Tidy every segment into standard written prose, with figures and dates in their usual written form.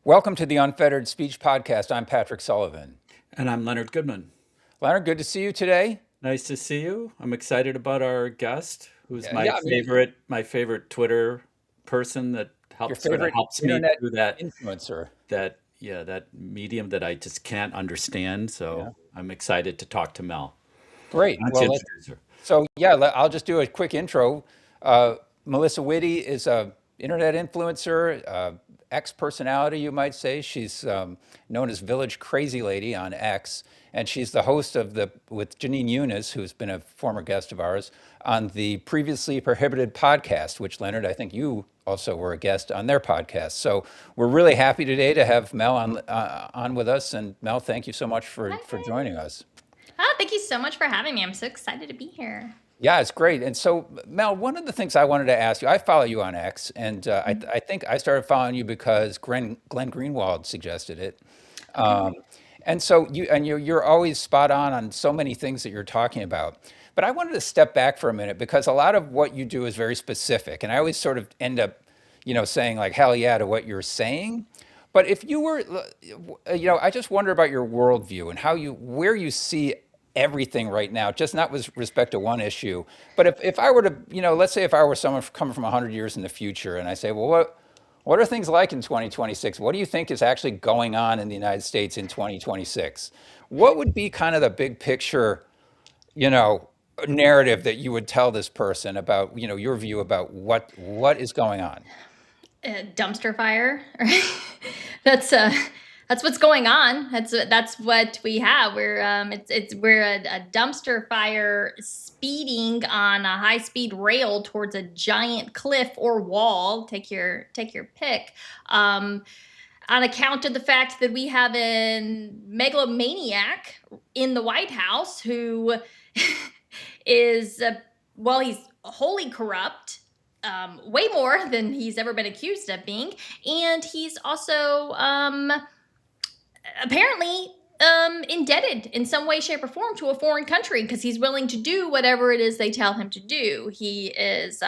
Welcome to the Unfettered Speech Podcast. I'm Patrick Sullivan. And I'm Leonard Goodman. Leonard, good to see you today. Nice to see you. I'm excited about our guest, who's Yeah, I mean, my favorite Twitter person that your sort of favorite helps me internet through that influencer. that medium that I just can't understand. Yeah, So I'm excited to talk to Mel. great. Not to Well, introduce her. I'll just do a quick intro. Melissa Witte is a internet influencer, X personality, you might say. She's known as Village Crazy Lady on X, and she's the host of with Janine Eunice, who's been a former guest of ours, on the Previously Prohibited podcast, which, Leonard, I think you also were a guest on their podcast. So we're really happy today to have Mel on with us. And Mel, thank you so much for joining us. Oh, thank you so much for having me. I'm so excited to be here. Yeah, it's great. And so, Mel, one of the things I wanted to ask you, I follow you on X, and I think I started following you because Glenn Greenwald suggested it. Um, and so you're always spot on so many things that you're talking about. But I wanted to step back for a minute because a lot of what you do is very specific, and I always sort of end up, saying like hell yeah to what you're saying. But if you were, I just wonder about your worldview and where you see everything right now, just not with respect to one issue. But if I were to, let's say if I were someone coming from 100 years in the future and I say, well, what are things like in 2026? What do you think is actually going on in the United States in 2026? What would be kind of the big picture, you know, narrative that you would tell this person about, your view about what is going on? Dumpster fire. That's uh, that's what's going on. That's what we have. We're a dumpster fire speeding on a high speed rail towards a giant cliff or wall. Take your pick. On account of the fact that we have a megalomaniac in the White House who is, he's wholly corrupt, way more than he's ever been accused of being. And he's also apparently indebted in some way, shape, or form to a foreign country because he's willing to do whatever it is they tell him to do. He's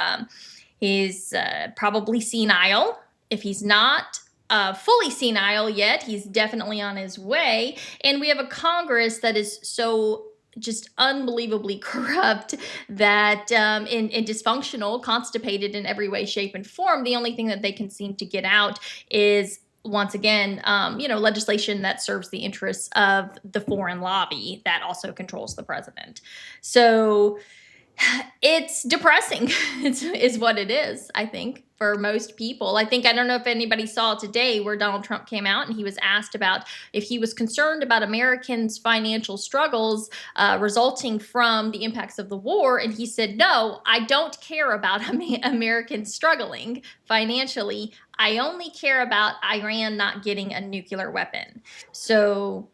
probably senile. If he's not fully senile yet, he's definitely on his way. And we have a Congress that is so just unbelievably corrupt that and dysfunctional, constipated in every way, shape, and form. The only thing that they can seem to get out is, once again, legislation that serves the interests of the foreign lobby that also controls the president. So it's depressing is what it is, I think, for most people. I don't know if anybody saw today where Donald Trump came out and he was asked about if he was concerned about Americans' financial struggles resulting from the impacts of the war. And he said, no, I don't care about Americans struggling financially. I only care about Iran not getting a nuclear weapon. So,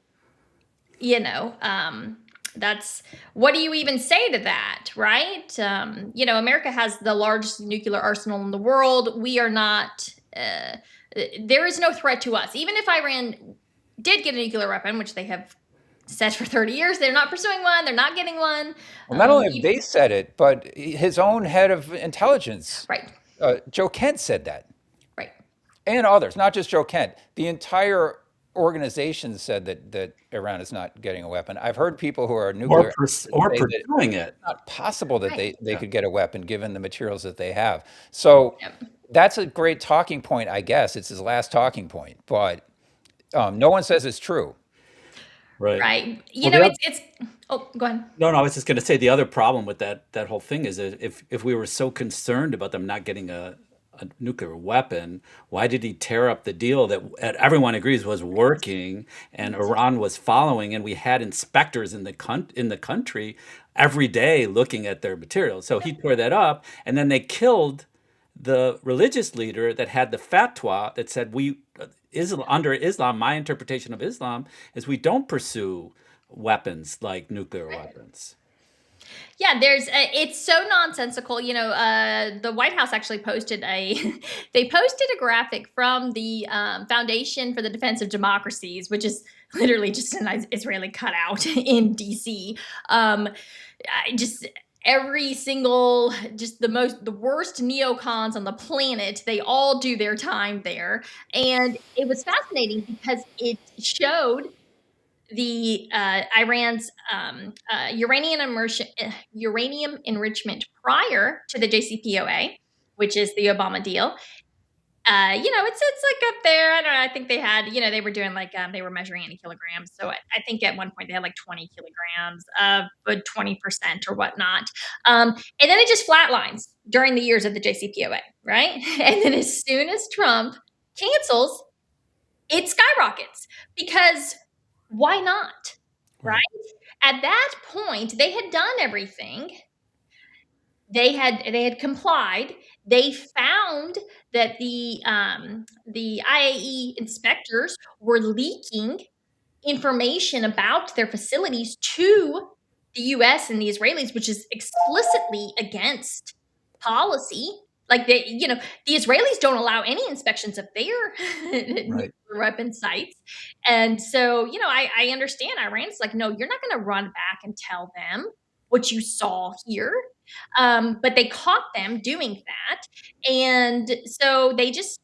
that's, what do you even say to that, right? America has the largest nuclear arsenal in the world. We are not, there is no threat to us. Even if Iran did get a nuclear weapon, which they have said for 30 years, they're not pursuing one, they're not getting one. Well, not only have they said it, but his own head of intelligence, right. Joe Kent, said that. Right. And others, not just Joe Kent. The entire organization said that Iran is not getting a weapon. I've heard people who are nuclear or pursuing it. It's not possible that Right. they could get a weapon given the materials that they have. So Yep. that's a great talking point, I guess. It's his last talking point, but no one says it's true. Right. Right. Well, it's, oh, go ahead. No, I was just going to say the other problem with that whole thing is that if we were so concerned about them not getting a nuclear weapon, why did he tear up the deal that everyone agrees was working and Iran was following, and we had inspectors in the country every day looking at their materials? So he tore that up, and then they killed the religious leader that had the fatwa that said under Islam, my interpretation of Islam is we don't pursue weapons like nuclear weapons. Yeah, it's so nonsensical. The White House actually posted they posted a graphic from the Foundation for the Defense of Democracies, which is literally just an Israeli cutout in DC. every single, just the worst neocons on the planet, they all do their time there. And it was fascinating because it showed the Iran's uranium enrichment prior to the JCPOA, which is the Obama deal. It's like up there. I don't know. I think they had, they were doing like they were measuring any kilograms. So I think at one point they had like 20 kilograms of 20% or whatnot. And then it just flatlines during the years of the JCPOA, right? And then as soon as Trump cancels, it skyrockets because why not? Right? At that point, they had done everything. They had complied. They found that the IAE inspectors were leaking information about their facilities to the US and the Israelis, which is explicitly against policy. Like the Israelis don't allow any inspections of their nuclear weapon sites. And so, I understand Iran's like, no, you're not going to run back and tell them what you saw here. But they caught them doing that. And so they just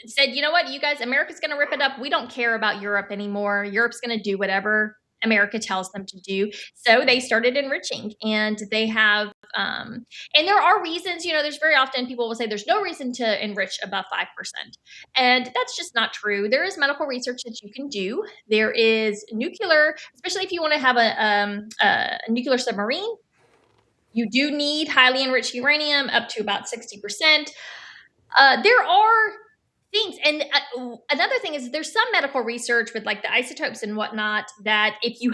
said, you know what, you guys, America's going to rip it up. We don't care about Europe anymore. Europe's going to do whatever America tells them to do. So they started enriching, and they have, and there are reasons, there's very often people will say there's no reason to enrich above 5%. And that's just not true. There is medical research that you can do. There is nuclear, especially if you want to have a nuclear submarine. You do need highly enriched uranium up to about 60%. There are things. And another thing is there's some medical research with like the isotopes and whatnot that if you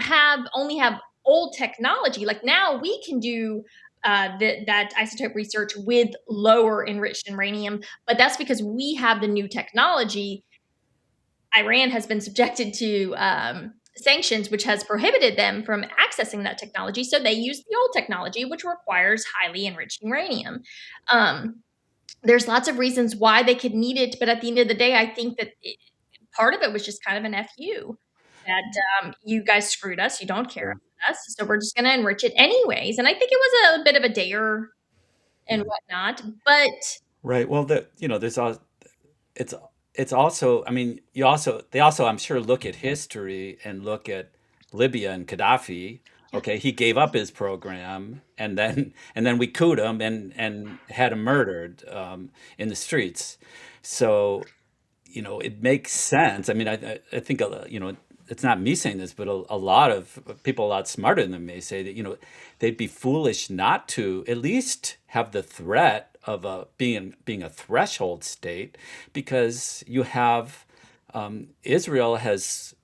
only have old technology, like now we can do that isotope research with lower enriched uranium, but that's because we have the new technology. Iran has been subjected to sanctions, which has prohibited them from accessing that technology. So they use the old technology, which requires highly enriched uranium. There's lots of reasons why they could need it, but at the end of the day, I think that part of it was just kind of an FU that you guys screwed us. You don't care about us, so we're just going to enrich it anyways. And I think it was a bit of a dare and whatnot, but Right. Well, there's all it's also, I mean, they also, I'm sure, look at history and look at Libya and Gaddafi. Okay, he gave up his program, and then we couped him and had him murdered in the streets. So, it makes sense. I mean, I think it's not me saying this, but a lot of people a lot smarter than me say that they'd be foolish not to at least have the threat of being a threshold state, because you have Israel has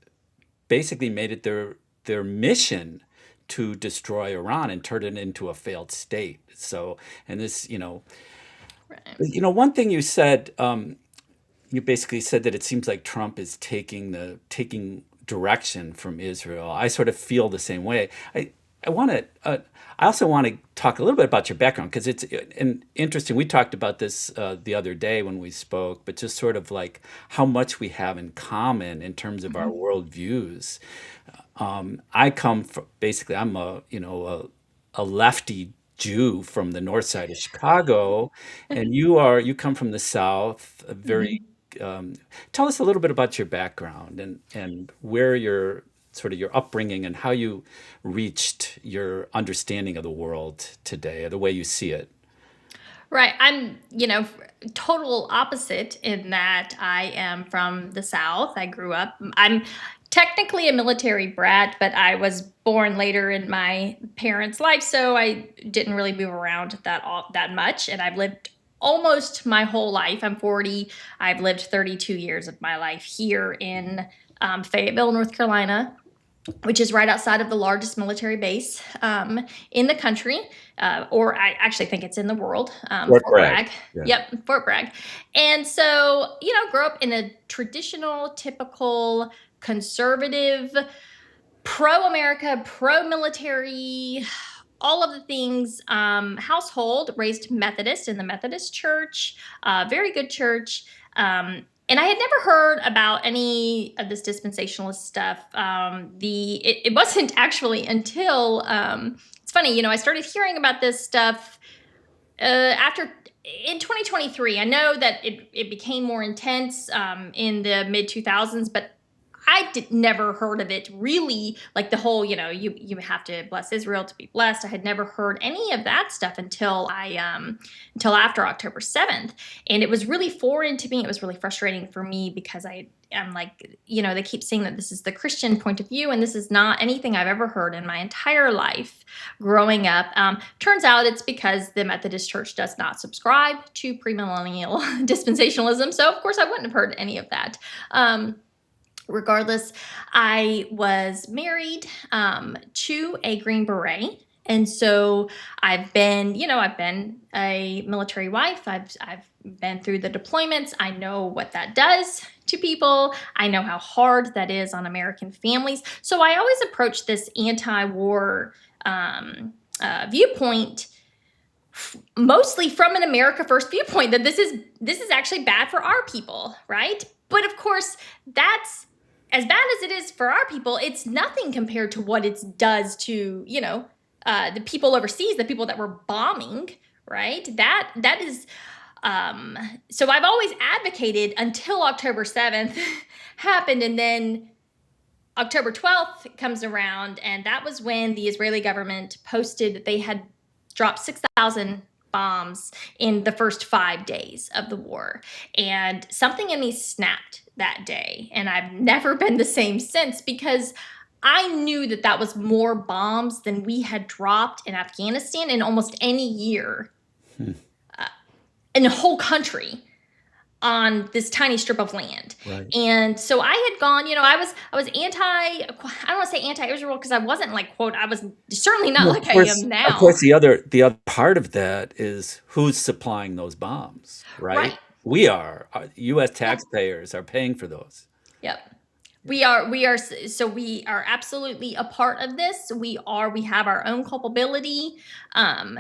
basically made it their mission to destroy Iran and turn it into a failed state. So, and this, right. one thing you said, you basically said that it seems like Trump is taking direction from Israel. I sort of feel the same way. I want to. I also want to talk a little bit about your background, because it's interesting. We talked about this the other day when we spoke, but just sort of like how much we have in common in terms of our worldviews. I come from, basically, I'm a lefty Jew from the north side of Chicago, and you come from the south. A very tell us a little bit about your background and where your upbringing and how you reached your understanding of the world today, or the way you see it. Right. I'm, total opposite in that I am from the South. I grew up, I'm technically a military brat, but I was born later in my parents' life, so I didn't really move around that much. And I've lived almost my whole life. I'm 40. I've lived 32 years of my life here in Fayetteville, North Carolina, which is right outside of the largest military base in the country, or I actually think it's in the world, Fort Fort Bragg. Bragg. Yeah. Yep, Fort Bragg. And so, grew up in a traditional, typical, conservative, pro-America, pro-military, all of the things household, raised Methodist in the Methodist church, very good church. And I had never heard about any of this dispensationalist stuff. It wasn't actually until it's funny, I started hearing about this stuff after in 2023. I know that it became more intense in the mid 2000s, but I never heard of it really, like the whole, you have to bless Israel to be blessed. I had never heard any of that stuff until until after October 7th. And it was really foreign to me. It was really frustrating for me because I'm like, they keep saying that this is the Christian point of view, and this is not anything I've ever heard in my entire life growing up. Turns out it's because the Methodist Church does not subscribe to premillennial dispensationalism. So of course I wouldn't have heard any of that. Regardless, I was married to a Green Beret. And so I've been a military wife. I've been through the deployments. I know what that does to people. I know how hard that is on American families. So I always approach this anti-war viewpoint mostly from an America First viewpoint, that this is actually bad for our people, right? But of course, that's as bad as it is for our people. It's nothing compared to what it does to the people overseas, the people that we're bombing, right? That is. So I've always advocated until October 7th happened, and then October 12th comes around, and that was when the Israeli government posted that they had dropped 6,000 bombs in the first 5 days of the war. And something in me snapped that day, and I've never been the same since, because I knew that was more bombs than we had dropped in Afghanistan in almost any year in the whole country on this tiny strip of land. Right. And so I had gone, I was I don't want to say anti-Israel, because I wasn't like, quote, I was certainly not like I am now. Of course, the other part of that is who's supplying those bombs, right? Right. We are. U.S. taxpayers are paying for those. Yep. We are absolutely a part of this. We have our own culpability. But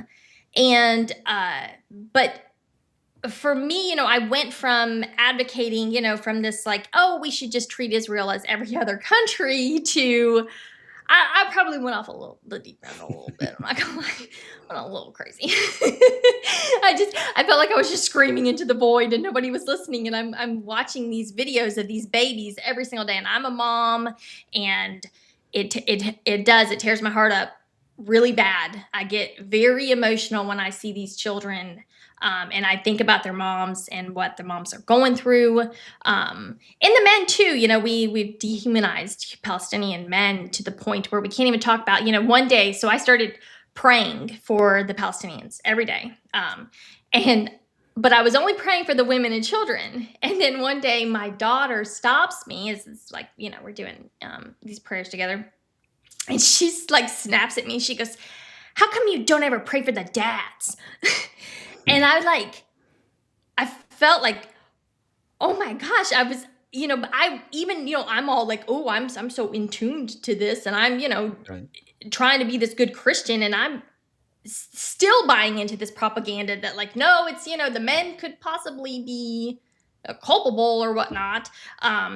for me, I went from advocating, from this like, oh, we should just treat Israel as every other country, to I probably went off the deep end a little bit. I'm not gonna lie, I went a little crazy. I felt like I was just screaming into the void and nobody was listening. And I'm watching these videos of these babies every single day, and I'm a mom, and it tears my heart up really bad. I get very emotional when I see these children. And I think about their moms and what the moms are going through. And the men too, we've dehumanized Palestinian men to the point where we can't even talk about, one day. So I started praying for the Palestinians every day. But I was only praying for the women and children. And then one day my daughter stops me. It's like, we're doing these prayers together. And she's like, snaps at me. She goes, "How come you don't ever pray for the dads?" And I felt like, oh my gosh, I was, I'm all like, oh, I'm so in tuned to this, and I'm, Right. trying to be this good Christian, and I'm still buying into this propaganda that like, no, it's, the men could possibly be culpable or whatnot.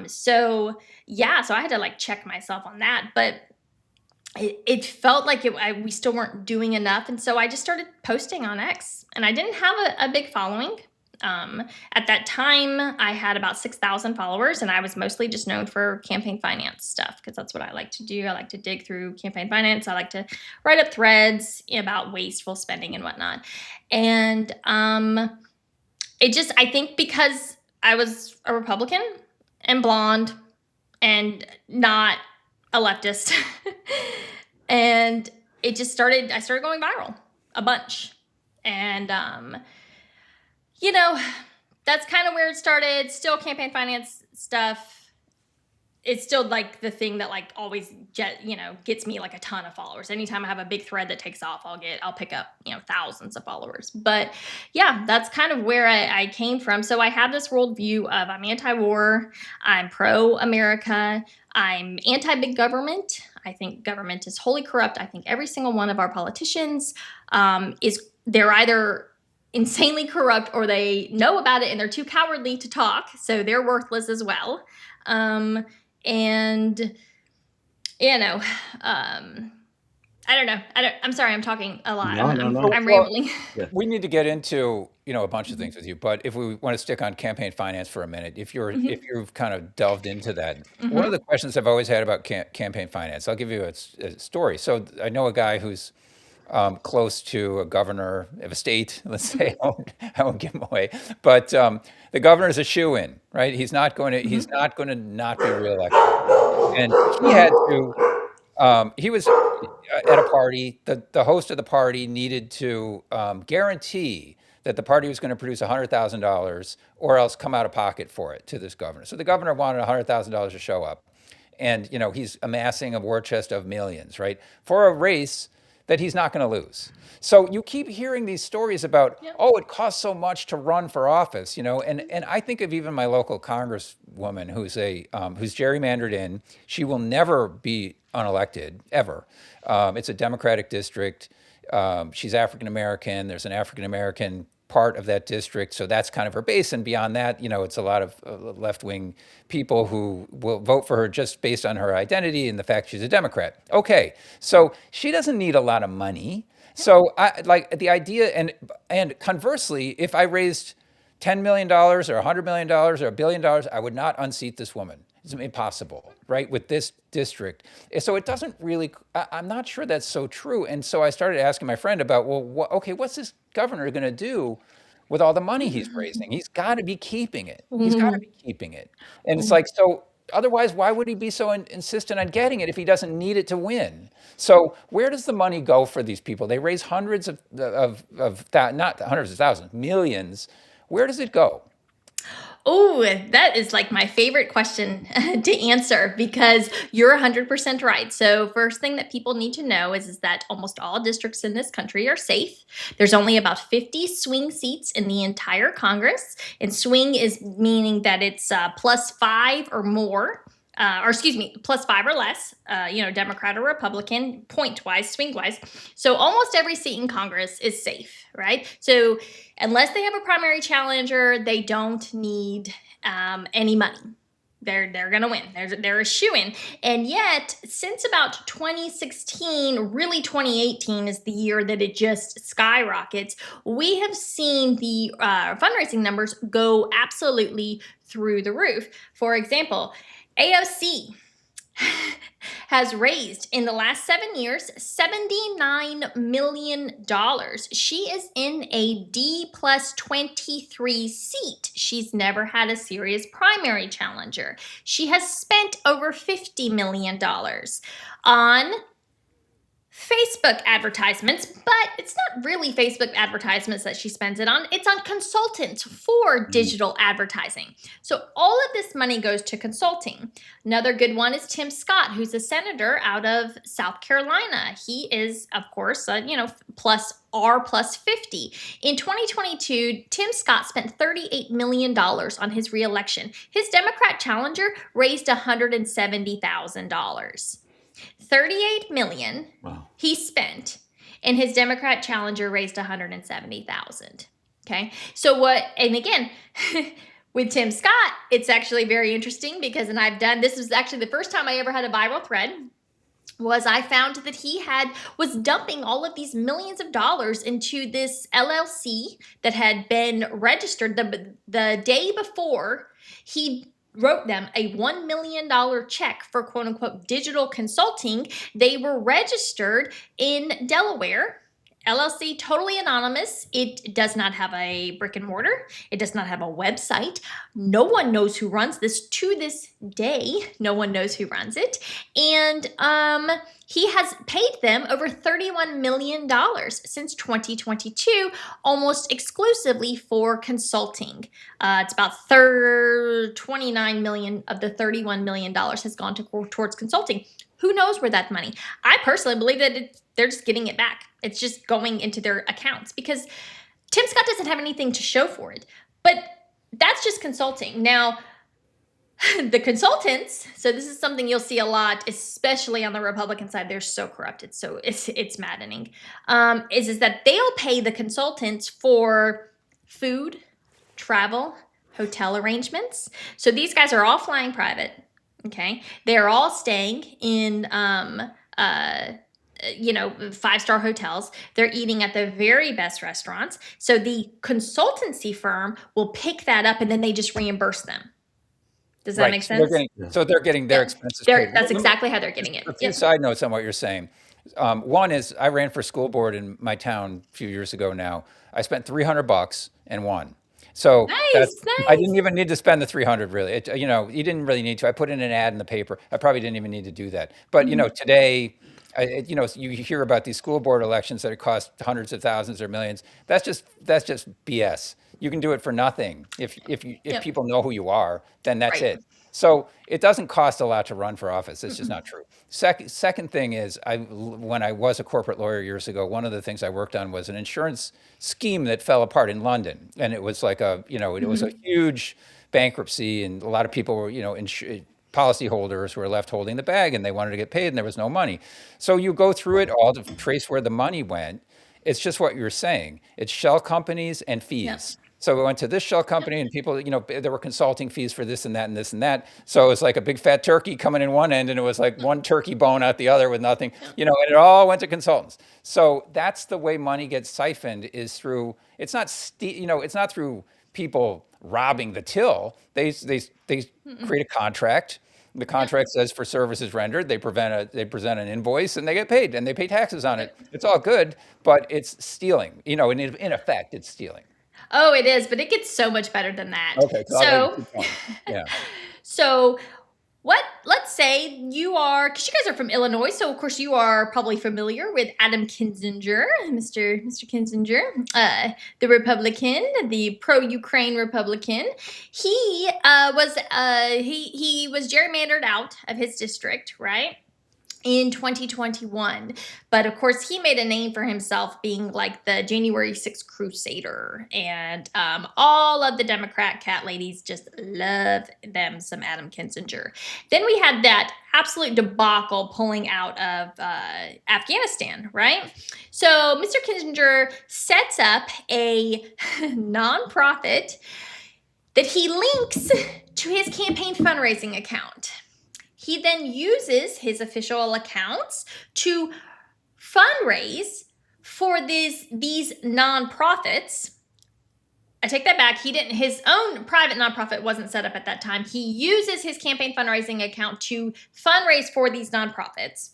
So I had to like check myself on that, but it felt like we still weren't doing enough. And so I just started posting on X, and I didn't have a big following. At that time, I had about 6,000 followers, and I was mostly just known for campaign finance stuff, because that's what I like to do. I like to dig through campaign finance. I like to write up threads about wasteful spending and whatnot. And I think because I was a Republican and blonde and not a leftist, and I started going viral a bunch. And, that's kind of where it started. Still campaign finance stuff. It's still like the thing that like always gets me like a ton of followers. Anytime I have a big thread that takes off, I'll pick up, thousands of followers. But yeah, that's kind of where I came from. So I have this worldview of I'm anti-war, I'm pro-America, I'm anti-big government. I think government is wholly corrupt. I think every single one of our politicians they're either insanely corrupt, or they know about it and they're too cowardly to talk, so they're worthless as well. I don't know. I'm sorry. I'm talking a lot. No, no, no. I'm Well, rambling. Yeah. we need to get into, a bunch of things with you, but if we want to stick on campaign finance for a minute, if you've kind of delved into that, one of the questions I've always had about campaign finance, I'll give you a story. So I know a guy who's close to a governor of a state. Let's say I won't give him away, but the governor is a shoo-in, right? He's not going to not be reelected, and he had to. He was at a party. The host of the party needed to guarantee that the party was going to produce $100,000 or else come out of pocket for it to this governor. So the governor wanted $100,000 to show up, and he's amassing a war chest of millions, right, for a race that he's not going to lose. So you keep hearing these stories about, Yep. oh, it costs so much to run for office, and I think of even my local congresswoman who's gerrymandered in. She will never be unelected ever. It's a Democratic district. She's African American. There's an African American part of that district, so that's kind of her base. And beyond that, it's a lot of left-wing people who will vote for her just based on her identity and the fact she's a Democrat. Okay, so she doesn't need a lot of money. So I like the idea, and conversely, if I raised $10 million or $100 million or $1 billion, I would not unseat this woman. It's impossible, right? With this district. So it doesn't really, I'm not sure that's so true. And so I started asking my friend about, well, what's this governor going to do with all the money he's raising? He's got to be keeping it. He's got to be keeping it. And it's like, so otherwise, why would he be so insistent on getting it if he doesn't need it to win? So where does the money go for these people? They raise hundreds not hundreds of thousands, millions. Where does it go? Oh, that is like my favorite question to answer because you're 100% right. So first thing that people need to know is that almost all districts in this country are safe. There's only about 50 swing seats in the entire Congress. And swing is meaning that it's +5 or more. Or excuse me, +5 or less, Democrat or Republican, point-wise, swing-wise. So almost every seat in Congress is safe, right? So unless they have a primary challenger, they don't need any money. They're going to win. They're a shoo-in. And yet, since about 2016, really 2018 is the year that it just skyrockets, we have seen the fundraising numbers go absolutely through the roof. For example, AOC has raised in the last 7 years $79 million. She is in a D+23 seat. She's never had a serious primary challenger. She has spent over $50 million on Facebook advertisements, but it's not really Facebook advertisements that she spends it on. It's on consultants for digital advertising. So all of this money goes to consulting. Another good one is Tim Scott, who's a senator out of South Carolina. He is, of course, +50. In 2022, Tim Scott spent $38 million on his reelection. His Democrat challenger raised $170,000. $38 million he spent, and his Democrat challenger raised $170,000. Okay, so and again, with Tim Scott, it's actually very interesting because, this was actually the first time I ever had a viral thread. I found that he was dumping all of these millions of dollars into this LLC that had been registered the day before he wrote them a $1 million check for quote unquote digital consulting. They were registered in Delaware. LLC, totally anonymous. It does not have a brick and mortar. It does not have a website. No one knows who runs this to this day. No one knows who runs it. And he has paid them over $31 million since 2022, almost exclusively for consulting. It's about $29 million of the $31 million has gone towards consulting. Who knows where that money? I personally believe that they're just getting it back. It's just going into their accounts because Tim Scott doesn't have anything to show for it. But that's just consulting. Now, the consultants, so this is something you'll see a lot, especially on the Republican side. They're so corrupted, so it's maddening. Is that they'll pay the consultants for food, travel, hotel arrangements. So these guys are all flying private. Okay, they're all staying in 5-star hotels. They're eating at the very best restaurants. So the consultancy firm will pick that up and then they just reimburse them. Does that Right. make sense? So they're getting their Yeah. expenses paid. That's Let me, exactly how they're just getting it. a few Yep. side notes on what you're saying. One is I ran for school board in my town a few years ago now. I spent $300 and won. So that's, Nice, I nice. didn't even need to spend the 300 really. You didn't really need to. I put in an ad in the paper. I probably didn't even need to do that. But, today, you hear about these school board elections that it cost hundreds of thousands or millions. That's just BS. You can do it for nothing. If Yep. people know who you are, then that's Right. it. So it doesn't cost a lot to run for office. It's just not true. Second thing is, when I was a corporate lawyer years ago, one of the things I worked on was an insurance scheme that fell apart in London, and it was like it was a huge bankruptcy, and a lot of people were, policyholders were left holding the bag, and they wanted to get paid, and there was no money. So you go through it all to trace where the money went. It's just what you're saying. It's shell companies and Yep. fees. So we went to this shell company and people, there were consulting fees for this and that and this and that. So it was like a big fat turkey coming in one end and it was like one turkey bone out the other with nothing, and it all went to consultants. So that's the way money gets siphoned, is through, it's not through people robbing the till. They create a contract. The contract says for services rendered, they present an invoice and they get paid and they pay taxes on it. It's all good, but it's stealing. In effect, it's stealing. Oh, it is, but it gets so much better than that. Okay, so I'll So, keep going. Yeah. so let's say you are, because you guys are from Illinois, so of course you are probably familiar with Adam Kinzinger, Mr. Kinzinger, the Republican, the pro-Ukraine Republican. He was gerrymandered out of his district, right? In 2021. But of course, he made a name for himself being like the January 6th crusader. And all of the Democrat cat ladies just love them some Adam Kinzinger. Then we had that absolute debacle pulling out of Afghanistan, right? So Mr. Kinzinger sets up a nonprofit that he links to his campaign fundraising account. He then uses his official accounts to fundraise for these nonprofits. I take that back. His own private nonprofit wasn't set up at that time. He uses his campaign fundraising account to fundraise for these nonprofits.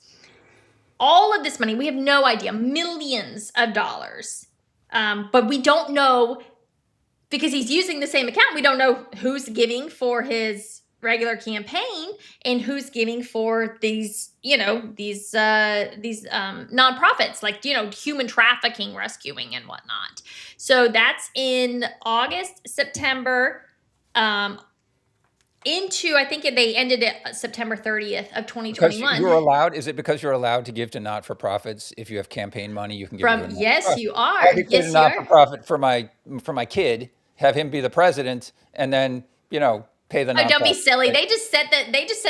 All of this money, we have no idea, millions of dollars. But we don't know, because he's using the same account, we don't know who's giving for his regular campaign and who's giving for these nonprofits, like human trafficking, rescuing, and whatnot. So that's in August, September, into, I think they ended it September 30th of Because 2021. you're allowed, is it because you're allowed to give to not-for-profits? If you have campaign money, you can give to a not-for-profit. Yes, you are. I'll be creating Yes, a you are. not-for-profit for my kid, have him be the president, and then, pay the Oh, nonprofit. don't be silly. Right? They just set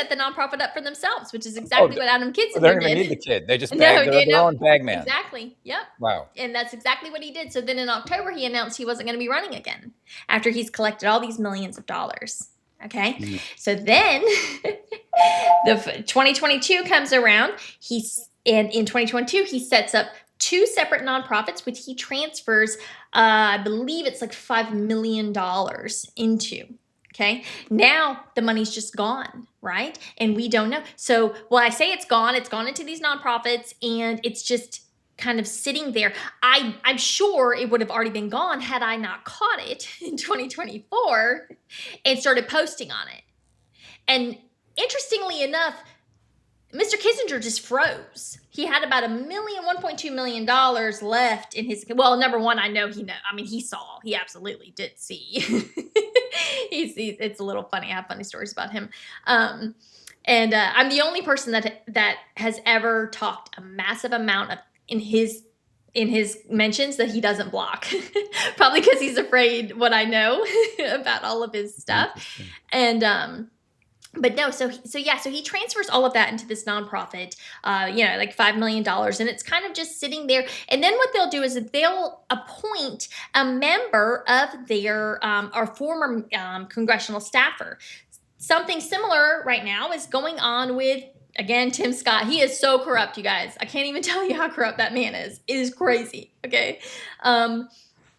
the nonprofit up for themselves, which is exactly what Adam They Kinzinger don't even did. need the kid. They just No, bag they their don't. own bag man. Exactly. Yep. Wow. And that's exactly what he did. So then in October, he announced he wasn't going to be running again after he's collected all these millions of dollars. Okay. So then the 2022 comes around. And in 2022, he sets up two separate nonprofits, which he transfers, I believe it's like $5 million into. Okay. Now the money's just gone, right? And we don't know. So, I say it's gone into these nonprofits, and it's just kind of sitting there. I'm sure it would have already been gone had I not caught it in 2024 and started posting on it. And interestingly enough, Mr. Kissinger just froze. He had about $1.2 million left in his. Well, number one, I know he saw. He absolutely did see. It's a little funny. I have funny stories about him. And I'm the only person that has ever talked a massive amount of in his mentions that he doesn't block. Probably because he's afraid what I know about all of his stuff. And but no, so he transfers all of that into this nonprofit, like $5 million, and it's kind of just sitting there. And then what they'll do is that they'll appoint a member of their or former congressional staffer. Something similar right now is going on with again, Tim Scott, he is so corrupt, you guys. I can't even tell you how corrupt that man is. It is crazy. Okay.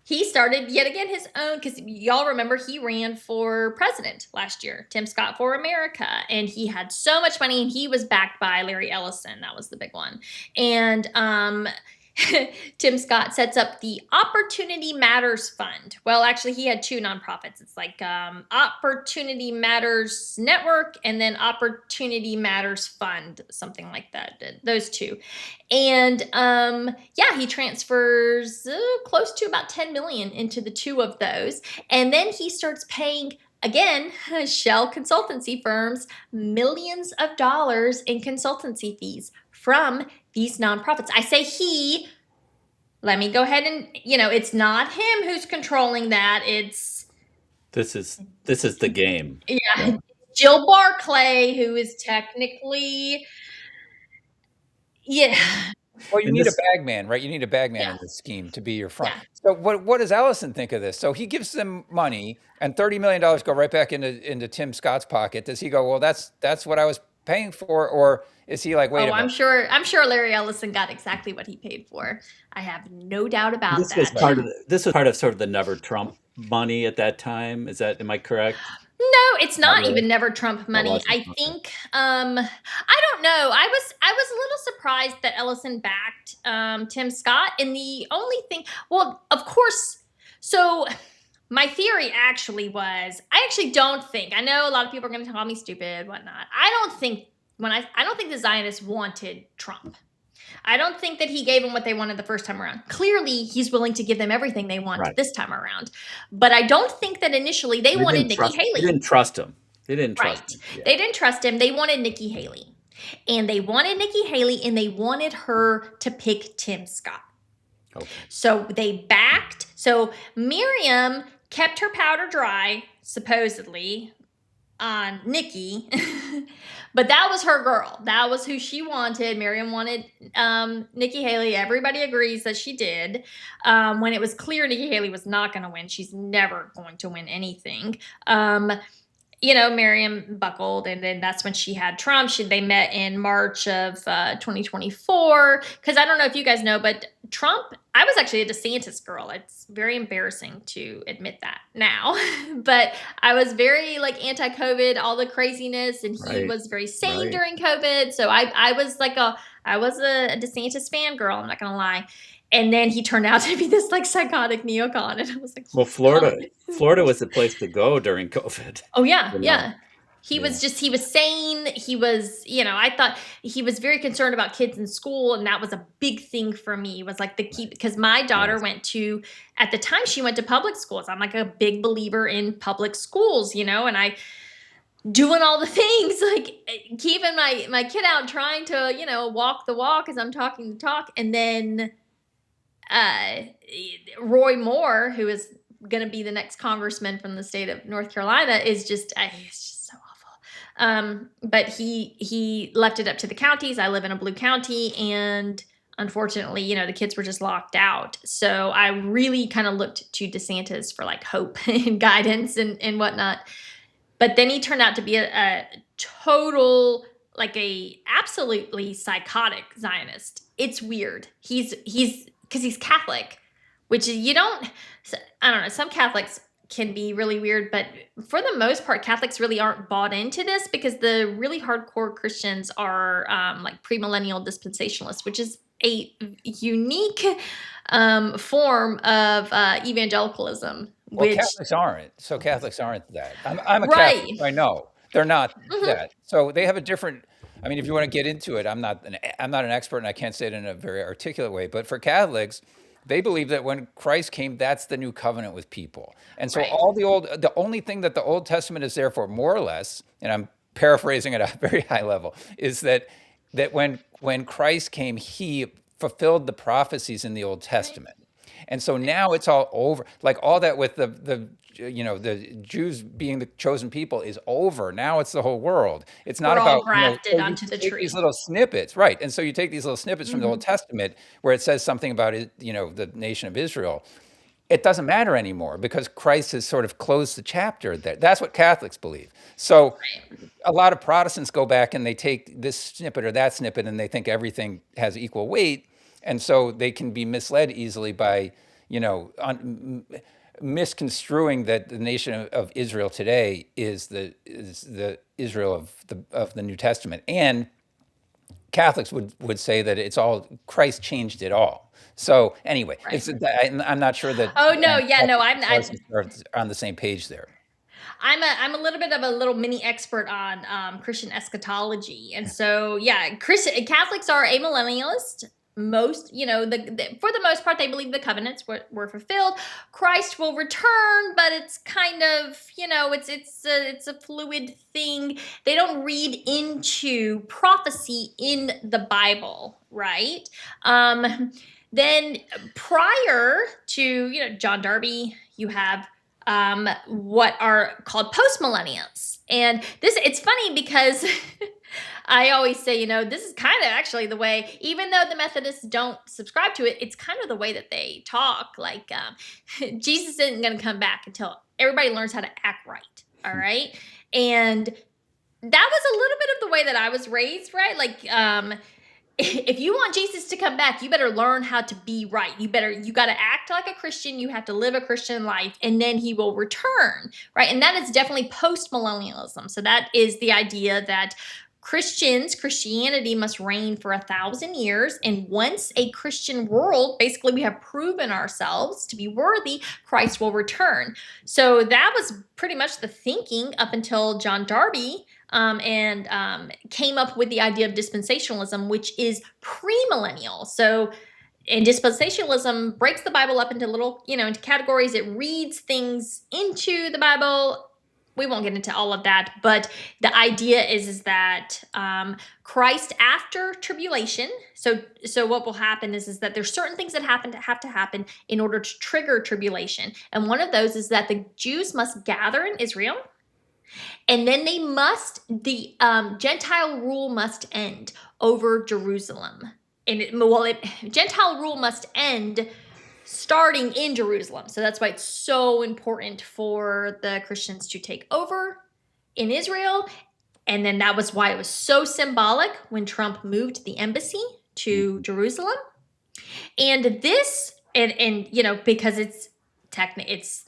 He started yet again his own, because y'all remember he ran for president last year, Tim Scott for America, and he had so much money, and he was backed by Larry Ellison. That was the big one. And Tim Scott sets up the Opportunity Matters Fund. Well, actually, he had two nonprofits. It's like Opportunity Matters Network and then Opportunity Matters Fund, something like that. Those two. And yeah, he transfers close to about 10 million into the two of those. And then he starts paying, again, shell consultancy firms millions of dollars in consultancy fees from these nonprofits. I say he, let me go ahead and, it's not him who's controlling that. It's This is the game. yeah, Jill Barclay, who is technically, yeah. Well, you And need a this, bagman, right? You need a bagman Yeah. in this scheme to be your front. Yeah. So what does Ellison think of this? So he gives them money, and $30 million go right back into Tim Scott's pocket. Does he go, well, that's what I was paying for, or is he like, wait a I'm minute? sure Larry Ellison got exactly what he paid for. I have no doubt about this was that. part of sort of the Never Trump money at that time. Am I correct? No, it's not really. even Never Trump money. wasn't? I Okay. think I don't know. I was a little surprised that Ellison backed Tim Scott. And the only thing, well, of course, so my theory actually was, I actually don't think, I know a lot of people are going to call me stupid, whatnot. I don't think the Zionists wanted Trump. I don't think that he gave them what they wanted the first time around. Clearly, he's willing to give them everything they want Right. this time around. But I don't think that initially they wanted Nikki They Haley. didn't trust him. They didn't Right. trust him. Yeah. They didn't trust him. They wanted Nikki Haley. And they wanted Nikki Haley, and they wanted her to pick Tim Scott. Okay. So they backed. So Miriam kept her powder dry, supposedly, on Nikki. But that was her girl. That was who she wanted. Miriam wanted Nikki Haley. Everybody agrees that she did. When it was clear Nikki Haley was not going to win, she's never going to win anything. Miriam buckled, and then that's when she had Trump. They met in March of 2024. Because I don't know if you guys know, but Trump, I was actually a DeSantis girl. It's very embarrassing to admit that now. But I was very anti-COVID, all the craziness, and he Right. was very sane Right. during COVID. So I was a DeSantis fangirl, I'm not going to lie. And then he turned out to be this psychotic neocon. And I was like, Well, Florida was the place to go during COVID. oh yeah, You know? yeah. He was sane. He was, I thought he was very concerned about kids in school. And that was a big thing for me, was because my daughter at the time she went to public schools. I'm a big believer in public schools, and I doing all the things, keeping my kid out, trying to, walk the walk as I'm talking the talk. And then Roy Moore, who is going to be the next congressman from the state of North Carolina, is just it's just so awful. But he left it up to the counties. I live in a blue county, and unfortunately, the kids were just locked out. So I really kind of looked to DeSantis for hope and guidance and whatnot. But then he turned out to be a total, a absolutely psychotic Zionist. It's weird. He's because he's Catholic, which I don't know, some Catholics can be really weird, but for the most part, Catholics really aren't bought into this, because the really hardcore Christians are premillennial dispensationalists, which is a unique form of evangelicalism. Well, Which Catholics aren't. So Catholics aren't that. I'm a Right. Catholic. I know they're not that. So they have a different. I mean, if you want to get into it, I'm not an expert, and I can't say it in a very articulate way. But for Catholics, they believe that when Christ came, that's the new covenant with people. And so Right. the only thing that the Old Testament is there for, more or less, and I'm paraphrasing at a very high level, is that when Christ came, he fulfilled the prophecies in the Old Testament. And so now it's all over. All that with the Jews being the chosen people is over. Now it's the whole world. It's not We're all about grafted so you onto the take tree. these little snippets, right? And so you take these little snippets from the Old Testament where it says something about it, the nation of Israel, it doesn't matter anymore because Christ has sort of closed the chapter there. That's what Catholics believe. So a lot of Protestants go back and they take this snippet or that snippet and they think everything has equal weight. And so they can be misled easily by, misconstruing that the nation of Israel today is the Israel of the New Testament. And Catholics would say that it's all Christ changed it all. So anyway, Right. I'm not sure that Oh no, yeah, no, Protestants are on the same page there. I'm a little bit of a little mini expert on Christian eschatology, and so yeah, Catholics are amillennialist. Most, for the most part, they believe the covenants were fulfilled. Christ will return, but it's kind of, it's a fluid thing. They don't read into prophecy in the Bible, right? Then prior to John Darby, you have what are called postmillennials. And it's funny because I always say, this is kind of actually the way, even though the Methodists don't subscribe to it, it's kind of the way that they talk. Like, Jesus isn't going to come back until everybody learns how to act right. All right. And that was a little bit of the way that I was raised, right? Like, if you want Jesus to come back, you better learn how to be right. You got to act like a Christian. You have to live a Christian life, and then he will return, right? And that is definitely post-millennialism. So that is the idea that Christianity must reign for 1,000 years. And once a Christian world, basically we have proven ourselves to be worthy, Christ will return. So that was pretty much the thinking up until John Darby and came up with the idea of dispensationalism, which is premillennial. So, and dispensationalism breaks the Bible up into little, into categories. It reads things into the Bible. We won't get into all of that, but the idea is that Christ after tribulation. So what will happen is that there's certain things that have to happen in order to trigger tribulation, and one of those is that the Jews must gather in Israel. And then the Gentile rule must end over Jerusalem. And Gentile rule must end starting in Jerusalem. So that's why it's so important for the Christians to take over in Israel. And then that was why it was so symbolic when Trump moved the embassy to Jerusalem. And this, because it's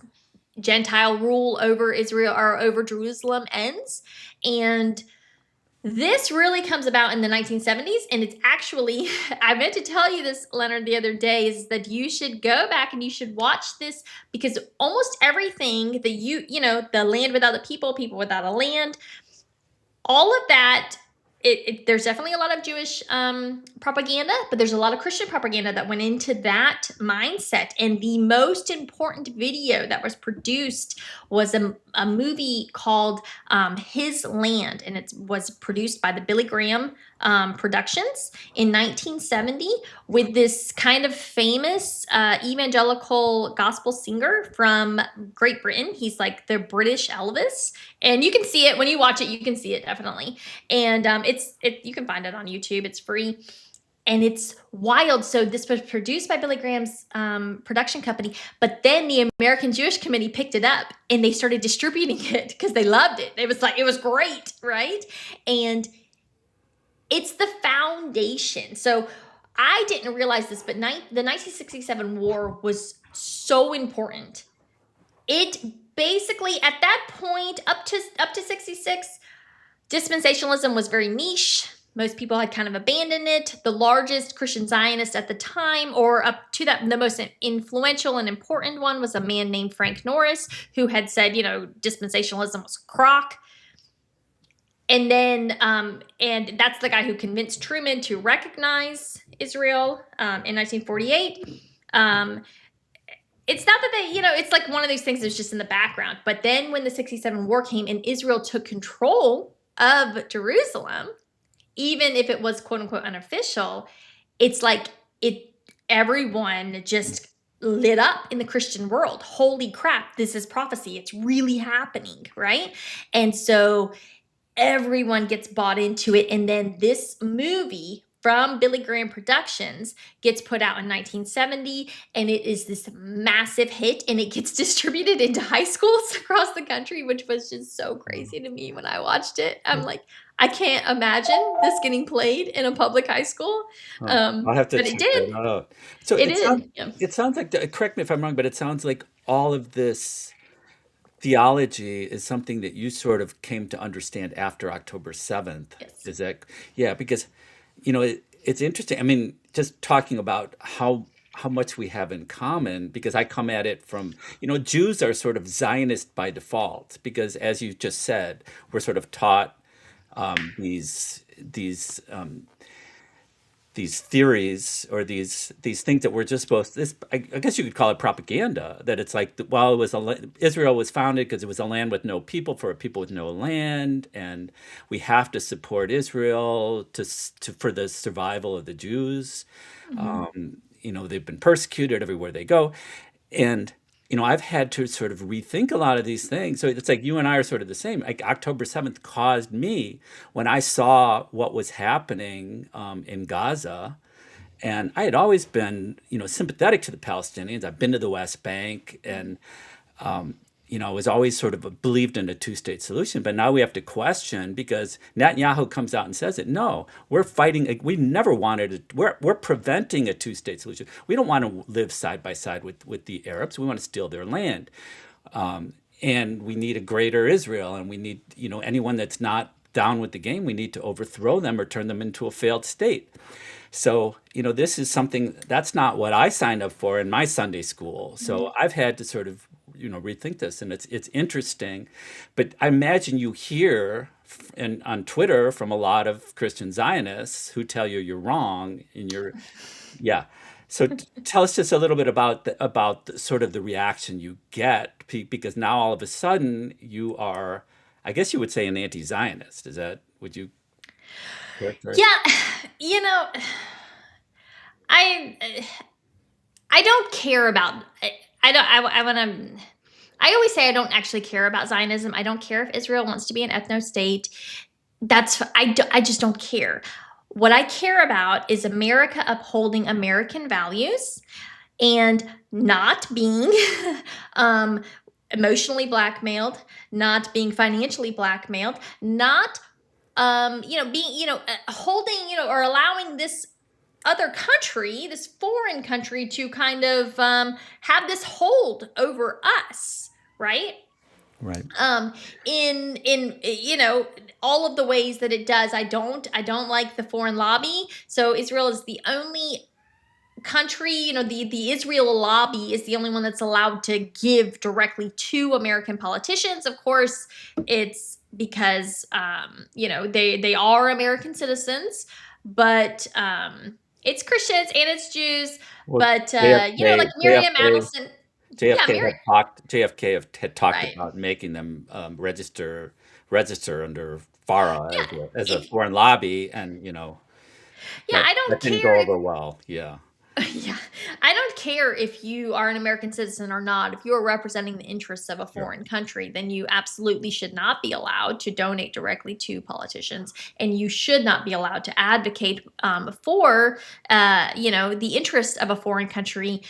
Gentile rule over Israel or over Jerusalem ends. And this really comes about in the 1970s. And it's actually, I meant to tell you this, Leonard, the other day, is that you should go back and you should watch this, because almost everything that the land without the people without a land, all of that, there's definitely a lot of Jewish propaganda, but there's a lot of Christian propaganda that went into that mindset. And the most important video that was produced was a movie called His Land, and it was produced by the Billy Graham Productions in 1970 with this kind of famous evangelical gospel singer from Great Britain. He's like the British Elvis, and you can see it when you watch it. You can see it definitely, and you can find it on YouTube. It's free. And it's wild. So this was produced by Billy Graham's production company, but then the American Jewish Committee picked it up and they started distributing it because they loved it. It was great, right? And it's the foundation. So I didn't realize this, but the 1967 war was so important. It basically, at that point, up to 66, dispensationalism was very niche. Most people had kind of abandoned it. The largest Christian Zionist at the time, or up to that, the most influential and important one, was a man named Frank Norris, who had said, dispensationalism was crock. And then, and that's the guy who convinced Truman to recognize Israel in 1948. It's not that it's like one of those things that's just in the background. But then when the 67 war came and Israel took control of Jerusalem, even if it was quote unquote unofficial, it's like everyone just lit up in the Christian world. Holy crap, this is prophecy. It's really happening, right? And so everyone gets bought into it. And then this movie from Billy Graham Productions gets put out in 1970, and it is this massive hit, and it gets distributed into high schools across the country, which was just so crazy to me when I watched it. I'm like, I can't imagine this getting played in a public high school. Huh. I'll have to But it check that did. out. So It did. Yeah. it sounds like, correct me if I'm wrong, but it sounds like all of this theology is something that you sort of came to understand after October 7th. Yes. Is that, yeah, because, it's interesting. I mean, just talking about how much we have in common, because I come at it from, Jews are sort of Zionist by default, because as you just said, we're sort of taught these theories, or these things that we're just supposed to, I guess you could call it propaganda, that it's like, well, Israel was founded because it was a land with no people for a people with no land, and we have to support Israel for the survival of the Jews. They've been persecuted everywhere they go. And I've had to sort of rethink a lot of these things. So it's like you and I are sort of the same. Like October 7th caused me, when I saw what was happening in Gaza, and I had always been, sympathetic to the Palestinians. I've been to the West Bank, and I was always sort of believed in a two-state solution. But now we have to question, because Netanyahu comes out and says it. No, we're fighting. We never wanted it. We're preventing a two-state solution. We don't want to live side by side with the Arabs. We want to steal their land, and we need a greater Israel. And we need, anyone that's not down with the game, we need to overthrow them or turn them into a failed state. So, this is something that's not what I signed up for in my Sunday school. So I've had to sort of rethink this, and it's interesting. But I imagine you hear on Twitter from a lot of Christian Zionists who tell you you're wrong, and yeah. So tell us just a little bit about sort of the reaction you get, because now all of a sudden you are, I guess you would say, an anti-Zionist. Would you characterize? Yeah, I don't care about. I always say I don't actually care about Zionism. I don't care if Israel wants to be an ethno-state. I just don't care. What I care about is America upholding American values and not being emotionally blackmailed, not being financially blackmailed, not being holding or allowing this other country, this foreign country, to kind of have this hold over us, right? Right. In all of the ways that it does. I don't like the foreign lobby. So Israel is the only country, the Israel lobby is the only one that's allowed to give directly to American politicians. Of course, it's because they are American citizens, but it's Christians and it's Jews. Well, But like Miriam Adelson. JFK had talked Right. about making them register under FARA Yeah. as a foreign lobby, and I don't that didn't care go if over well. Yeah. Yeah, I don't care if you are an American citizen or not. If you are representing the interests of a Sure. foreign country, then you absolutely should not be allowed to donate directly to politicians, and you should not be allowed to advocate for, the interests of a foreign country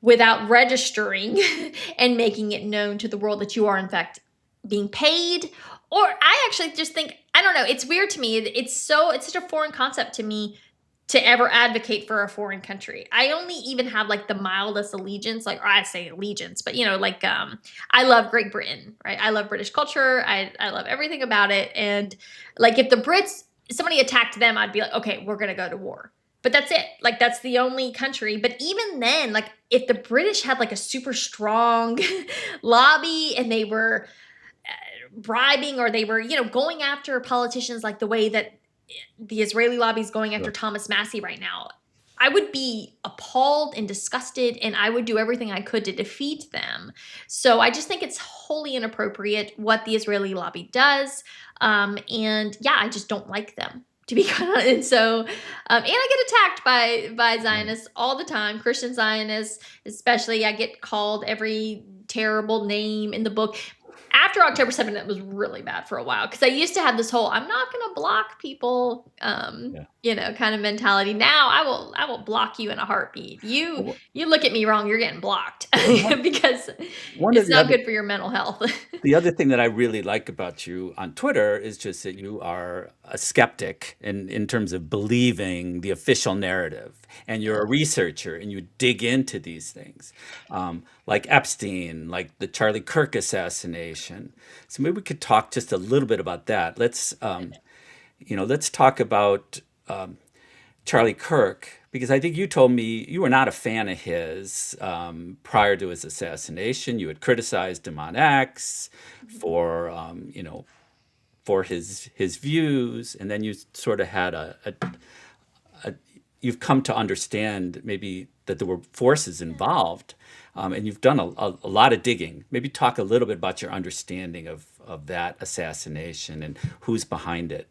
without registering and making it known to the world that you are in fact being paid. Or I actually just think, I don't know, it's weird to me. It's such a foreign concept to me to ever advocate for a foreign country. I only even have like the mildest allegiance, or I say allegiance, but I love Great Britain, right? I love British culture. I love everything about it. And like if somebody attacked them, I'd be like, okay, we're going to go to war. But that's it. Like that's the only country. But even then, like if the British had like a super strong lobby and they were bribing, or they were, going after politicians like the way that the Israeli lobby is going after Sure. Thomas Massie right now, I would be appalled and disgusted, and I would do everything I could to defeat them. So I just think it's wholly inappropriate what the Israeli lobby does. And yeah, I just don't like them, to be quite honest. And so, and I get attacked by Zionists all the time, Christian Zionists, especially. I get called every terrible name in the book. after October 7th, it was really bad for a while because I used to have this whole "I'm not going to block people," kind of mentality. Now I will block you in a heartbeat. Well, You look at me wrong, you're getting blocked one, because one of it's not good for your mental health. the other thing that I really like about you on Twitter is just that you are a skeptic in terms of believing the official narrative. And you're a researcher and you dig into these things, like Epstein, like the Charlie Kirk assassination. So maybe we could talk just a little bit about that. Let's talk about Charlie Kirk, because I think you told me you were not a fan of his prior to his assassination. You had criticized him on X for, for his views, and then you sort of had you've come to understand maybe that there were forces involved, and you've done a lot of digging. Maybe talk a little bit about your understanding of that assassination and who's behind it.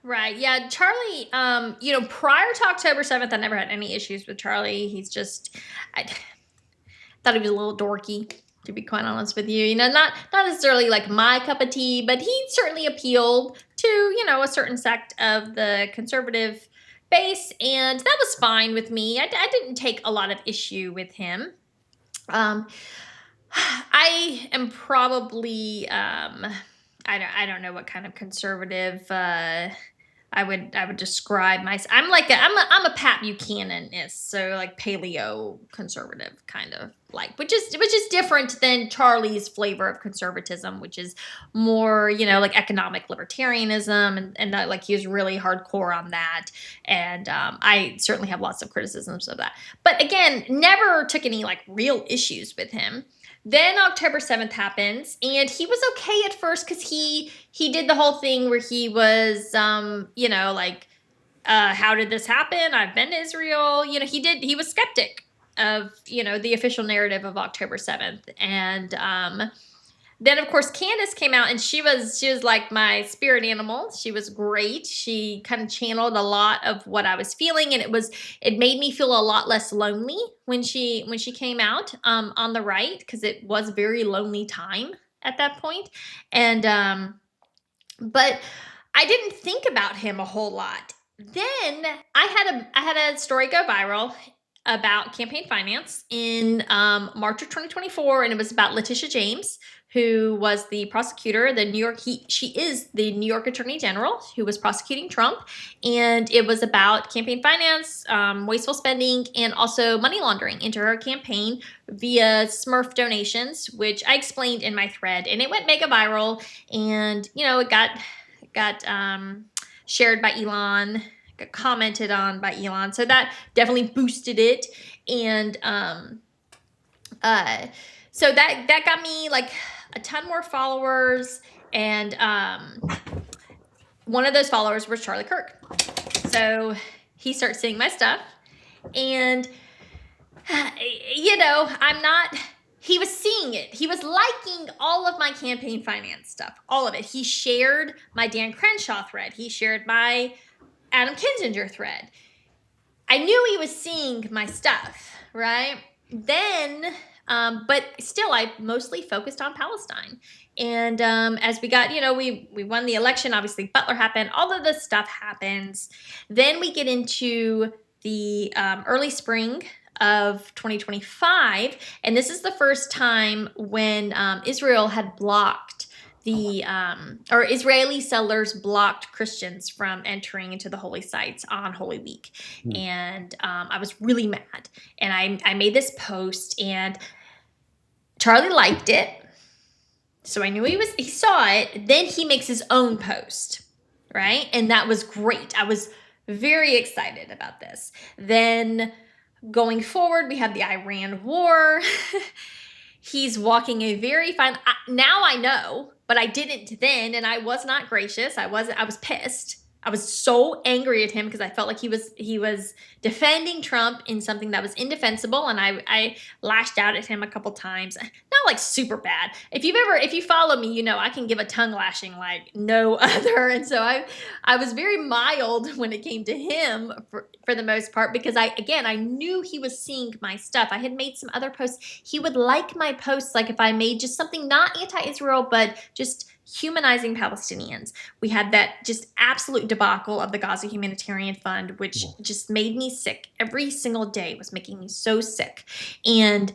Right. Yeah. Charlie, prior to October 7th, I never had any issues with Charlie. I thought he was a little dorky, to be quite honest with you. Not necessarily like my cup of tea, but he certainly appealed to, a certain sect of the conservative base. And that was fine with me. I didn't take a lot of issue with him. I am probably, I don't know what kind of conservative, I would describe myself. I'm a Pat Buchanan-ist, so like paleo conservative kind of which is different than Charlie's flavor of conservatism, which is more like economic libertarianism, and that, like, he was really hardcore on that, and I certainly have lots of criticisms of that. But again, never took any like real issues with him. Then October 7th happens, and he was okay at first because he did the whole thing where he was, how did this happen? I've been to Israel. He was skeptic of, the official narrative of October 7th. And then, of course, Candace came out, and she was like my spirit animal. She was great. She kind of channeled a lot of what I was feeling, and it made me feel a lot less lonely when she came out on the right, because it was a very lonely time at that point. And but I didn't think about him a whole lot. Then I had a story go viral about campaign finance in March of 2024, and it was about Letitia James, who was the prosecutor, she is the New York Attorney General who was prosecuting Trump, and it was about campaign finance, wasteful spending, and also money laundering into her campaign via Smurf donations, which I explained in my thread, and it went mega viral, and it got shared by Elon, got commented on by Elon, so that definitely boosted it, and so that got me like a ton more followers, and one of those followers was Charlie Kirk. So he starts seeing my stuff, and he was seeing it. He was liking all of my campaign finance stuff, all of it. He shared my Dan Crenshaw thread. He shared my Adam Kinzinger thread. I knew he was seeing my stuff, right? Then, but still, I mostly focused on Palestine. And as we got, we won the election. Obviously, Butler happened. All of this stuff happens. Then we get into the early spring of 2025, and this is the first time when Israel had blocked or Israeli settlers blocked Christians from entering into the holy sites on Holy Week. And I was really mad, and I made this post, and Charlie liked it, so I knew he saw it. Then he makes his own post, right? And that was great. I was very excited about this. Then going forward, we have the Iran war. He's walking a very fine. Now I know, but I didn't then, and I was not gracious. I was pissed. I was so angry at him because I felt like he was defending Trump in something that was indefensible, and I lashed out at him a couple times. Not like super bad. If you follow me, you know I can give a tongue lashing like no other. And so I was very mild when it came to him for the most part, because I knew he was seeing my stuff. I had made some other posts. He would like my posts, like if I made just something not anti-Israel, but just humanizing Palestinians. We had that just absolute debacle of the Gaza Humanitarian Fund, which just made me sick. Every single day was making me so sick. And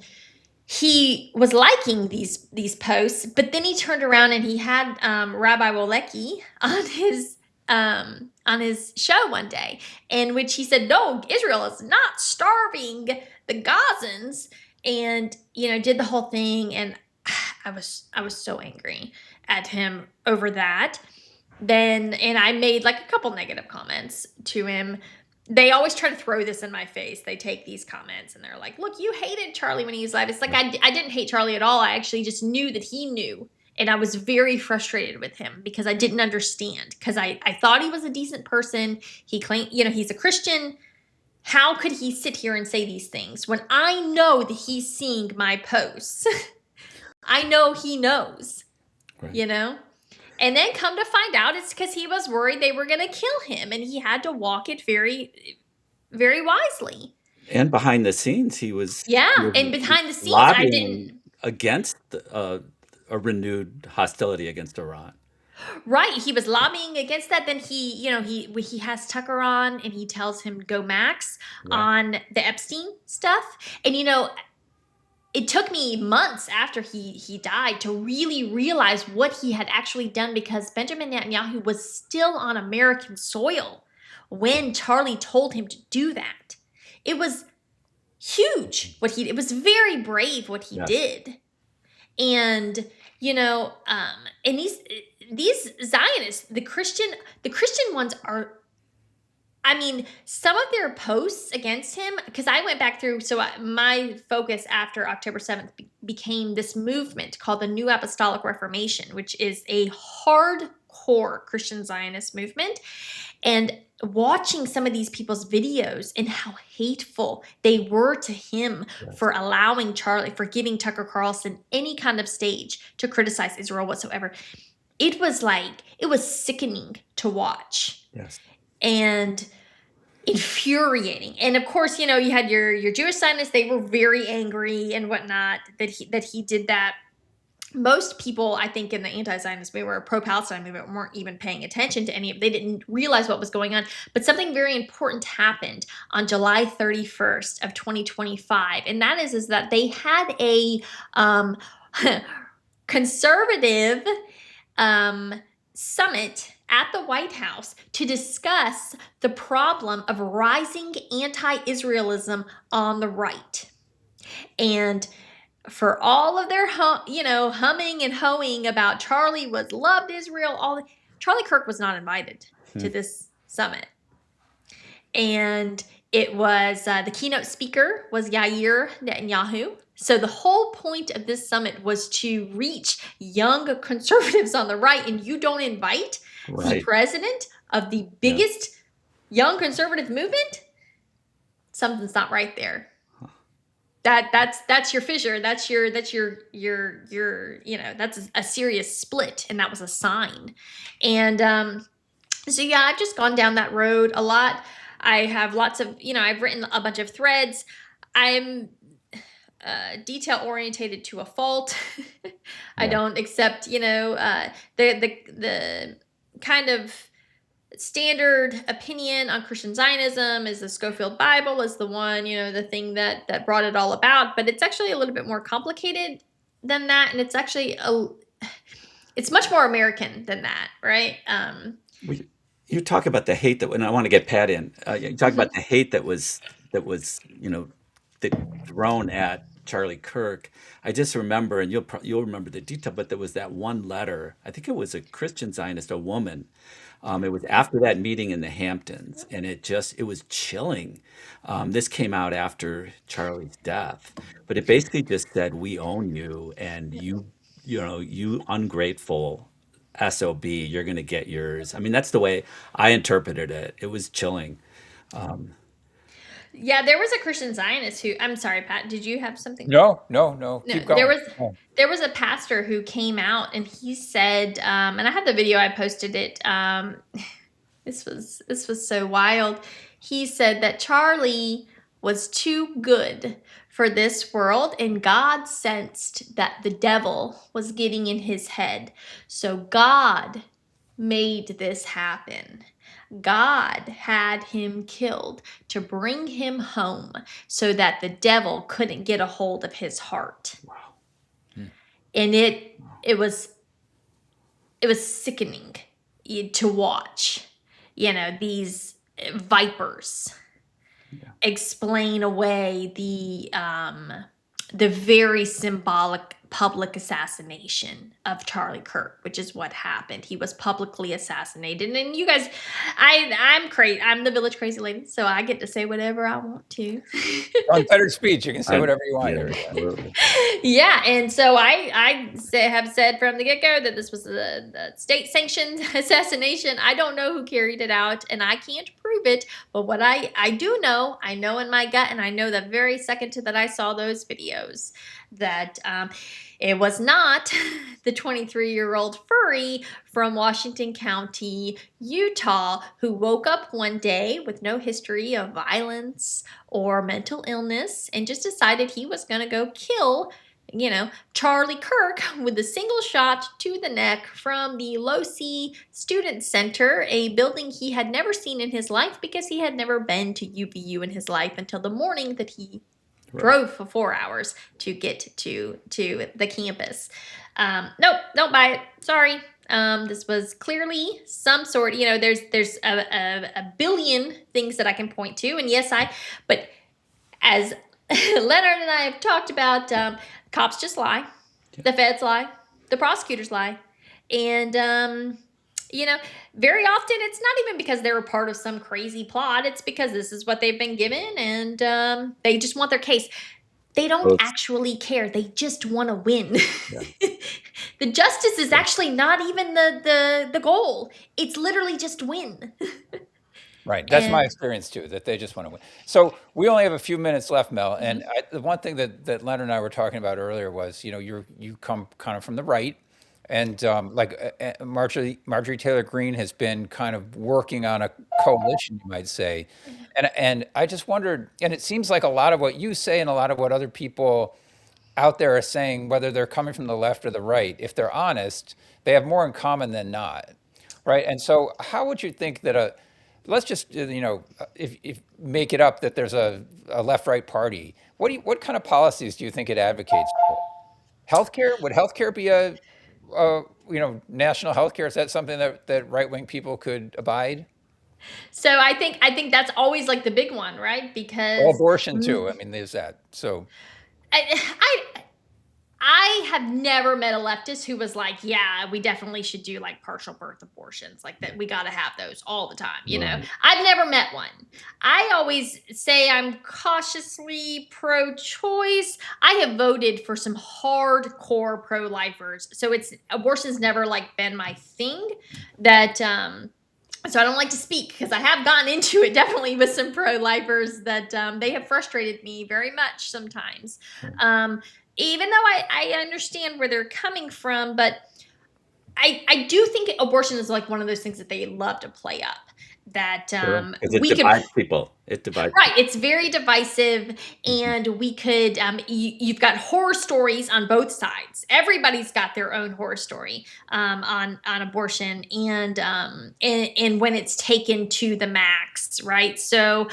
he was liking these posts, but then he turned around and he had Rabbi Wolecki on his show one day, in which he said, "No, Israel is not starving the Gazans," and did the whole thing. And I was so angry at him over that. And I made like a couple negative comments to him. They always try to throw this in my face. They take these comments and they're like, "Look, you hated Charlie when he was live." It's like, I didn't hate Charlie at all. I actually just knew that he knew. And I was very frustrated with him because I didn't understand. Because I thought he was a decent person. He claimed, he's a Christian. How could he sit here and say these things when I know that he's seeing my posts? I know he knows, Right. And then come to find out it's because he was worried they were going to kill him, and he had to walk it very, very wisely. And behind the scenes, he was Yeah, and behind the scenes, I lobbying didn't. against a renewed hostility against Iran. Right, he was lobbying against that. Then he has Tucker on, and he tells him go Max Yeah. on the Epstein stuff. And it took me months after he died to really realize what he had actually done, because Benjamin Netanyahu was still on American soil when Charlie told him to do that. It was huge it was very brave what he Yes. did. And and these Zionists, the Christian ones are, some of their posts against him, because I went back through, so my focus after October 7th became this movement called the New Apostolic Reformation, which is a hardcore Christian Zionist movement. And watching some of these people's videos and how hateful they were to him for allowing Charlie, for giving Tucker Carlson any kind of stage to criticize Israel whatsoever, it was sickening to watch. Yes. And infuriating. And of course, you had your Jewish Zionists. They were very angry and whatnot that he did that. Most people, I think, in the anti-Zionist movement or pro-Palestine movement weren't even paying attention to any of it. They didn't realize what was going on. But something very important happened on July 31st of 2025. And that is that they had a conservative summit at the White House to discuss the problem of rising anti-Israelism on the right. And for all of their humming and hoeing about Charlie loved Israel, Charlie Kirk was not invited to this summit. And it was the keynote speaker was Yair Netanyahu. So the whole point of this summit was to reach young conservatives on the right, and you don't invite the president of the biggest young conservative movement? Something's not right there. That's your fissure. That's your that's a serious split, and that was a sign. And so yeah, I've just gone down that road a lot. I have lots of I've written a bunch of threads. I'm detail orientated to a fault. I don't accept the kind of standard opinion on Christian Zionism is the Schofield Bible is the one, the thing that brought it all about. But it's actually a little bit more complicated than that. And it's actually it's much more American than that, right? You talk about the hate and I want to get Pat in. You talk about the hate that was thrown at Charlie Kirk. I just remember, and you'll remember the detail, but there was that one letter. I think it was a Christian Zionist, a woman. It was after that meeting in the Hamptons, and it was chilling. This came out after Charlie's death, but it basically just said, "We own you, and you ungrateful SOB, you're going to get yours. I mean, that's the way I interpreted it. It was chilling. Yeah, there was a Christian Zionist who, I'm sorry, Pat, did you have something? No, no, no. No, Keep there going. was Oh, there was a pastor who came out and he said, and I have the video, I posted it. This was so wild. He said that Charlie was too good for this world, and God sensed that the devil was getting in his head. So God made this happen. God had him killed to bring him home so that the devil couldn't get a hold of his heart. Wow. And it was sickening to watch, these vipers explain away the very symbolic public assassination of Charlie Kirk, which is what happened. He was publicly assassinated. And you guys, I'm crazy. I'm the village crazy lady, so I get to say whatever I want to. unfettered speech. You can say whatever you want. Yeah, There. absolutely. Yeah, and so have said from the get-go that this was a state-sanctioned assassination. I don't know who carried it out, and I can't prove it, but what I do know, I know in my gut, and I know the very second that I saw those videos, that it was not the 23-year-old furry from Washington County, Utah, who woke up one day with no history of violence or mental illness and just decided he was going to go kill, Charlie Kirk with a single shot to the neck from the Low C Student Center, a building he had never seen in his life because he had never been to UVU in his life until the morning that he drove for 4 hours to get to the campus. Nope, don't buy it. Sorry. This was clearly some sort, there's a billion things that I can point to. And yes, but as Leonard and I have talked about, cops just lie. The feds lie. The prosecutors lie. And, very often it's not even because they were part of some crazy plot. It's because this is what they've been given, and they just want their case. They don't actually care. They just want to win. Yeah. The justice is actually not even the goal. It's literally just win. Right. That's my experience too, that they just want to win. So we only have a few minutes left, Mel. And the one thing that Leonard and I were talking about earlier was, you come kind of from the right. And Marjorie Taylor Greene has been kind of working on a coalition, you might say. And I just wondered, and it seems like a lot of what you say and a lot of what other people out there are saying, whether they're coming from the left or the right, if they're honest, they have more in common than not, right? And so how would you think that let's just, if make it up that there's a left-right party, what kind of policies do you think it advocates for? Healthcare? Would healthcare be national healthcare? Is that something that right-wing people could abide? So I think that's always like the big one, right? Because Well, abortion too. I mean, there's that. So I have never met a leftist who was like, yeah, we definitely should do like partial birth abortions, like that. We got to have those all the time. I've never met one. I always say I'm cautiously pro-choice. I have voted for some hardcore pro-lifers. So abortion's never like been my thing that, so I don't like to speak because I have gotten into it definitely with some pro-lifers that they have frustrated me very much sometimes. Even though I understand where they're coming from, but I do think abortion is like one of those things that they love to play up. That it divides people. It divides. Right, it's very divisive, and we could. You've got horror stories on both sides. Everybody's got their own horror story on abortion, and when it's taken to the max, right? So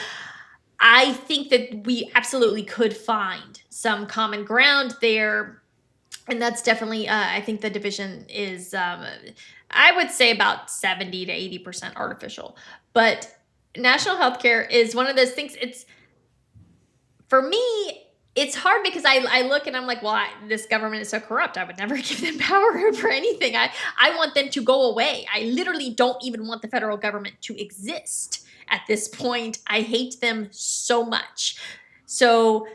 I think that we absolutely could find some common ground there. And that's definitely, I think the division is, I would say about 70 to 80% artificial. But national healthcare is one of those things. For me, it's hard because I look and I'm like, well, this government is so corrupt. I would never give them power over anything. I want them to go away. I literally don't even want the federal government to exist at this point. I hate them so much. So,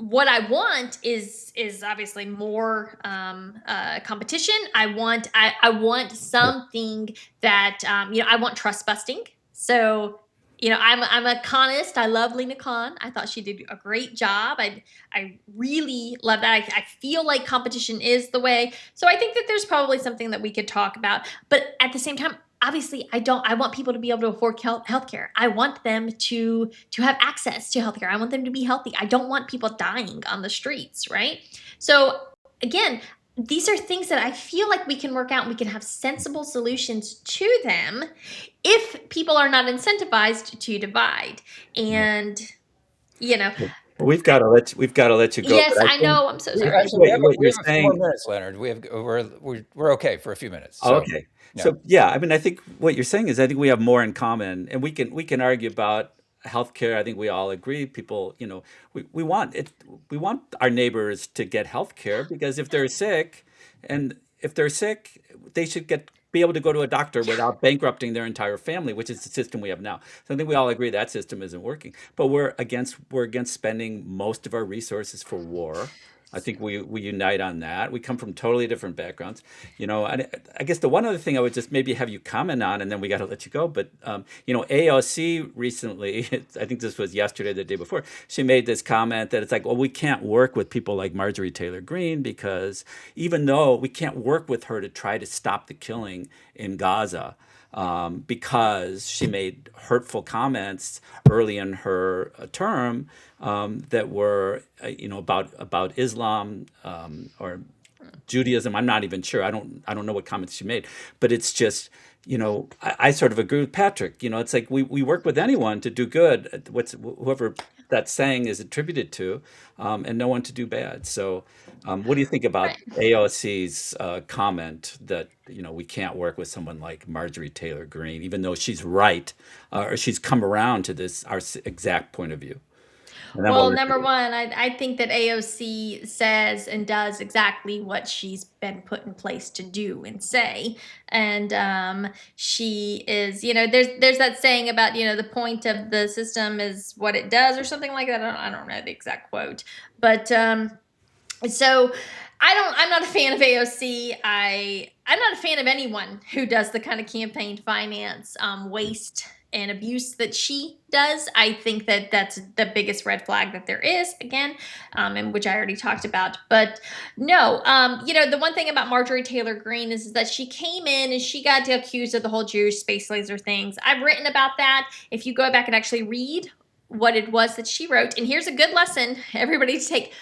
what I want is obviously more competition. I want something that I want trust busting. So I'm a conist. I love Lena Khan. I thought she did a great job. I really love that. I feel like competition is the way. So I think that there's probably something that we could talk about. But at the same time, obviously, I want people to be able to afford healthcare. I want them to have access to healthcare. I want them to be healthy. I don't want people dying on the streets, right? So again, these are things that I feel like we can work out and we can have sensible solutions to them if people are not incentivized to divide. And Well, we've got to let you go. yes, But I I think know. I'm so I sorry. think Actually, what we you're have a few more saying. minutes, Leonard. We're okay for a few minutes. Oh, So okay. yeah. So yeah, I mean, I think what you're saying is I think we have more in common, and we can argue about healthcare. I think we all agree. People, we want it. We want our neighbors to get healthcare because if they're sick, they should be able to go to a doctor without bankrupting their entire family, which is the system we have now. So I think we all agree that system isn't working. But we're against spending most of our resources for war. I think we unite on that. We come from totally different backgrounds, And I guess the one other thing I would just maybe have you comment on, and then we got to let you go. But AOC recently, I think this was yesterday, or the day before, she made this comment that it's like, well, we can't work with people like Marjorie Taylor Greene because even though we can't work with her to try to stop the killing in Gaza. Because she made hurtful comments early in her term that were, about Islam or Judaism. I'm not even sure. I don't know what comments she made, but it's just, I sort of agree with Patrick. It's like we work with anyone to do good. Whoever that saying is attributed to, and no one to do bad. So, what do you think about Right. AOC's comment that we can't work with someone like Marjorie Taylor Greene, even though she's right, or she's come around to this our exact point of view? And then we'll Well, let you number go. one, I think that AOC says and does exactly what she's been put in place to do and say. And she is, there's that saying about, the point of the system is what it does or something like that. I don't know the exact quote. But so I'm not a fan of AOC. I'm not a fan of anyone who does the kind of campaign finance waste and abuse that she does. I think that that's the biggest red flag that there is, again, and which I already talked about. But no, the one thing about Marjorie Taylor Greene is that she came in and she got accused of the whole Jewish space laser things. I've written about that. If you go back and actually read what it was that she wrote, and here's a good lesson, everybody to take: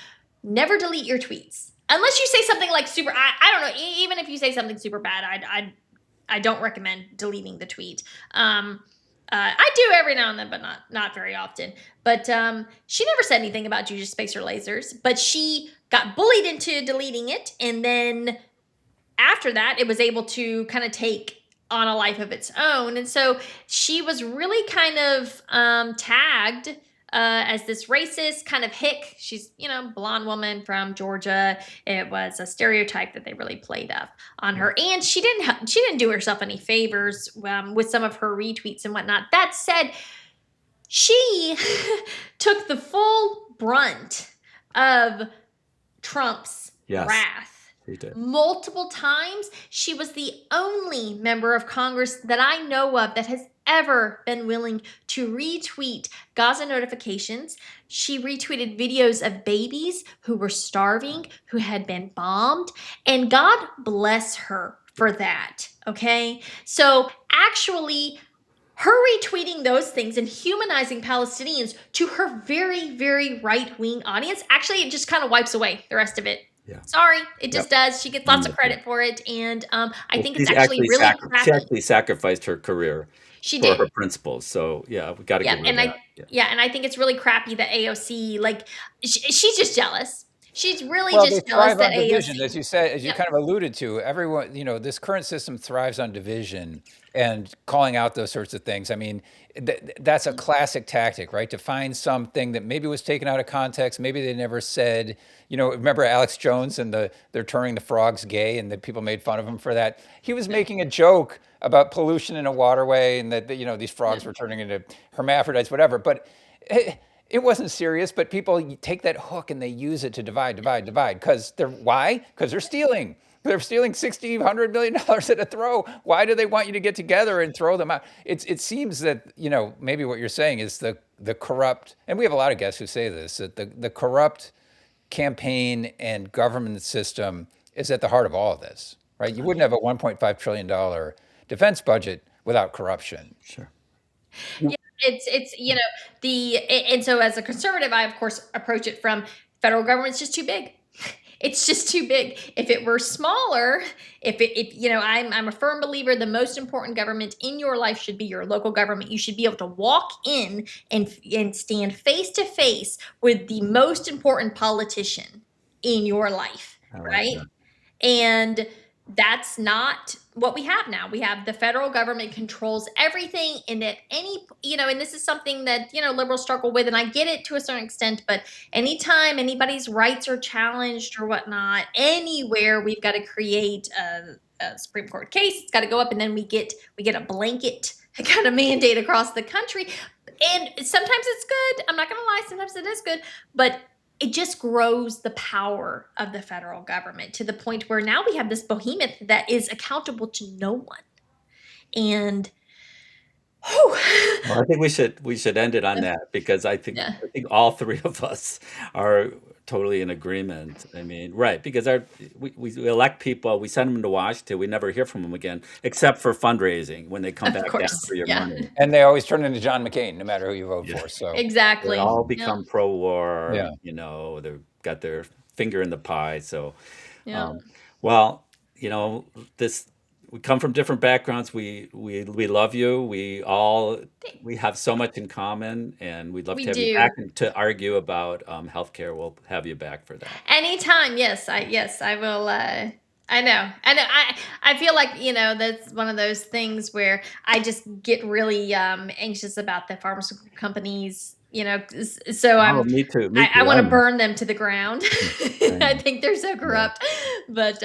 never delete your tweets unless you say something like super. I don't know. Even if you say something super bad, I don't recommend deleting the tweet. I do every now and then, but not very often. But she never said anything about Jewish spacer lasers, but she got bullied into deleting it, and then after that, it was able to kind of take on a life of its own. And so she was really kind of tagged as this racist kind of hick. She's, blonde woman from Georgia. It was a stereotype that they really played up on her. And she didn't do herself any favors with some of her retweets and whatnot. That said, she took the full brunt of Trump's Yes, wrath. she did. Multiple times. She was the only member of Congress that I know of that has ever been willing to retweet Gaza notifications. She retweeted videos of babies who were starving, who had been bombed, and God bless her for that. Okay? So actually, her retweeting those things and humanizing Palestinians to her very, very right-wing audience, actually, it just kind of wipes away the rest of it. Yeah. Sorry, it just Yep. does. She gets I'm lots of with you. credit for it, and I Well, think it's she's actually actually really she crappy. actually sacrificed her career She for her did. principles. So yeah, we got to Yeah, give her and that. Yeah. I think it's really crappy that AOC, like, she's just jealous. She's really Well, they just jealous thrive that on division, as AOC. you said, as you Yep. kind of alluded to. Everyone, this current system thrives on division and calling out those sorts of things. I mean, that's a classic tactic, right? To find something that maybe was taken out of context, maybe they never said. Remember Alex Jones and they're turning the frogs gay, and the people made fun of him for that. He was making a joke about pollution in a waterway, and that these frogs were turning into hermaphrodites, whatever. But It wasn't serious, but people take that hook and they use it to divide, divide, divide. Because why? Because they're stealing. They're stealing $60, $100 million at a throw. Why do they want you to get together and throw them out? It seems that, maybe what you're saying is the corrupt, and we have a lot of guests who say this, that the corrupt campaign and government system is at the heart of all of this, right? You wouldn't have a $1.5 trillion defense budget without corruption. Sure. Yeah, it's and so as a conservative, I of course approach it from federal government's just too big. It's just too big. If it were smaller, I'm a firm believer the most important government in your life should be your local government. You should be able to walk in and stand face to face with the most important politician in your life, I like right? that. And that's not what we have now. We have the federal government controls everything, and at and this is something that, liberals struggle with, and I get it to a certain extent, but anytime anybody's rights are challenged or whatnot, anywhere, we've got to create a Supreme Court case. It's got to go up, and then we get a blanket kind of mandate across the country. And sometimes it's good. I'm not going to lie. Sometimes it is good, but it just grows the power of the federal government to the point where now we have this behemoth that is accountable to no one. And Well, I think we should end it on that, because I think all three of us are totally in agreement. I mean, right, because we elect people, we send them to Washington, we never hear from them again, except for fundraising when they come Of back down course, for your yeah. money. And they always turn into John McCain, no matter who you vote Yeah. for. So They Exactly. all become pro-war. Yeah. They've got their finger in the pie. So, Yeah. well, we come from different backgrounds. We love you. We have so much in common, and we'd love We to have you do. back and to argue about healthcare. We'll have you back for that. Anytime. Yes, I will. I know. I feel like, that's one of those things where I just get really anxious about the pharmaceutical companies, so Me too. I want to burn them to the ground. I know. think they're so corrupt. But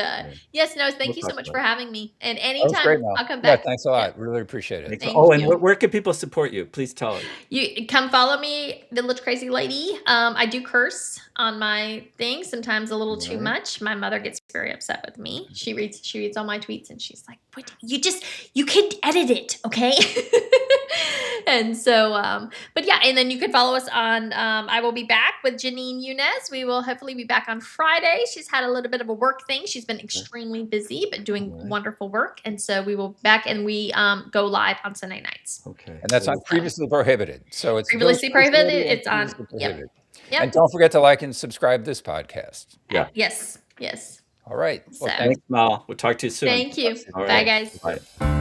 yes, no, thank We'll you so talk much about for it. having me. And That was anytime, great, Mel. I'll come Yeah, back. thanks a lot. Really appreciate it. Thanks. Thank Oh, and you. where can people support you? Please tell us. You come follow me, Village Crazy Lady. I do curse on my thing, sometimes a little too Right. much. My mother gets very upset with me. She reads all my tweets, and she's like, "What? You could edit it, okay?" And so, but yeah, and then you can follow us on. I will be back with Janine Younes. We will hopefully be back on Friday. She's had a little bit of a work thing. She's been extremely busy, but doing Right. wonderful work. And so we will be back, and we go live on Sunday nights. Okay. And that's on Well, Previously Prohibited. So it's Previously Village Crazy Prohibited, Lady and it's on- Previously yep. Prohibited. Yep. And don't forget to like and subscribe this podcast. Yeah. Yes. All right. Well, So- thanks. Thanks, Mel. We'll talk to you soon. Thank you. All Bye, right. guys. Bye.